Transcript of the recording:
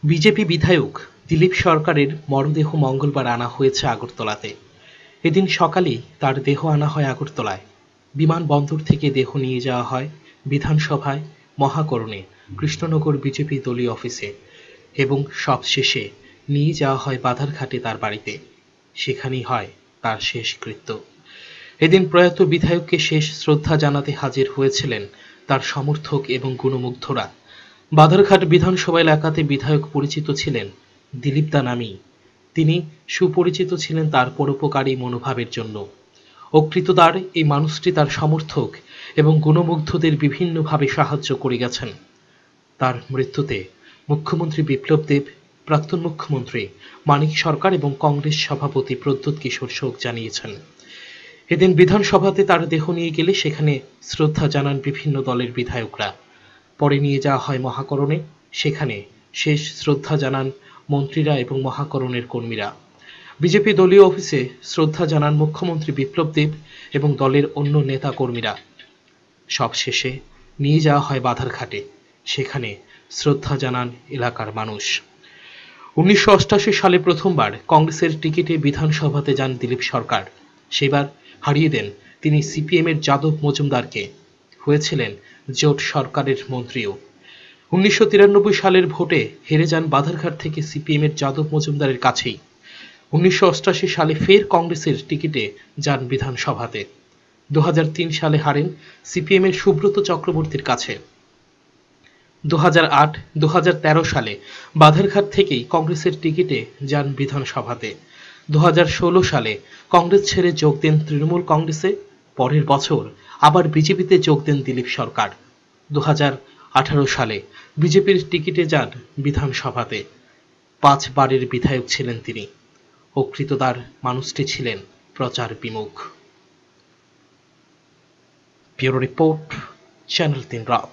BJP বিধায়ক দিলীপ সরকারের মরদেহ মঙ্গলবার আনা হয়েছে আগরতলাতে। এদিন সকালেই তার দেহ আনা হয় আগরতলায়। বিমানবন্দর থেকে দেহ নিয়ে যাওয়া হয় বিধানসভায় মহাকরণে কৃষ্ণনগর বিজেপি দলীয় অফিসে এবং সবশেষে নিয়ে যাওয়া হয় বাধারঘাটে তার বাড়িতে। সেখানেই হয় তার শেষকৃত্য। এদিন প্রয়াত বিধায়ককে শেষ শ্রদ্ধা জানাতে হাজির হয়েছিলেন তার সমর্থক এবং গুণমুগ্ধরা। বাধারঘাট বিধানসভা এলাকাতে বিধায়ক পরিচিত ছিলেন দিলীপ দা নামেই। তিনি সুপরিচিত ছিলেন তার পরোপকারী মনোভাবের জন্য। অকৃতদার এই মানুষটি তার সমর্থক এবং গুণমুগ্ধদের বিভিন্নভাবে সাহায্য করে গেছেন। তার মৃত্যুতে মুখ্যমন্ত্রী বিপ্লব দেব, প্রাক্তন মুখ্যমন্ত্রী মানিক সরকার এবং কংগ্রেস সভাপতি প্রদ্যোৎ কিশোর শোক জানিয়েছেন। এদিন বিধানসভাতে তার দেহ নিয়ে গেলে সেখানে শ্রদ্ধা জানান বিভিন্ন দলের বিধায়করা। পরে নিয়ে যাওয়া হয় মহাকরণে, সেখানে শেষ শ্রদ্ধা জানান মন্ত্রীরা এবং মহাকরণের কর্মীরা। বিজেপি দলীয় অফিসে শ্রদ্ধা জানান মুখ্যমন্ত্রী বিপ্লব দেব এবং দলের অন্য নেতা কর্মীরা। সবশেষে নিয়ে যাওয়া হয় বাধারঘাটে, সেখানে শ্রদ্ধা জানান এলাকার মানুষ। 1988 সালে প্রথমবার কংগ্রেসের টিকিটে বিধানসভাতে যান দিলীপ সরকার। সেবার হারিয়ে দেন তিনি সিপিএমের যাদব মজুমদারকে। হয়েছিলেন জোট সরকারের মন্ত্রীও। 1993 সালের ভোটে হেরে যান বাধারঘাট থেকে সিপিএমের যাদব মজুমদারের কাছেই। 1988 সালে ফের কংগ্রেসের টিকিটে যান বিধানসভাতে। 2003 সালে হারেন সিপিএমের সুব্রত চক্রবর্তীর কাছে। 2008-2013 সালে বাধারঘাট থেকেই কংগ্রেসের টিকিটে যান বিধানসভাতে। 2016 সালে কংগ্রেস ছেড়ে যোগ দেন তৃণমূল কংগ্রেসে। পরের বছর আবার বিজেপিতে যোগ দেন দিলীপ সরকার। 2018 সালে বিজেপির টিকিটে যান বিধানসভাতে। 5 বারের বিধায়ক ছিলেন তিনি। অকৃতদার মানুষটি ছিলেন প্রচার বিমুখ। ব্যুরো রিপোর্ট, চ্যানেল 3 রাত।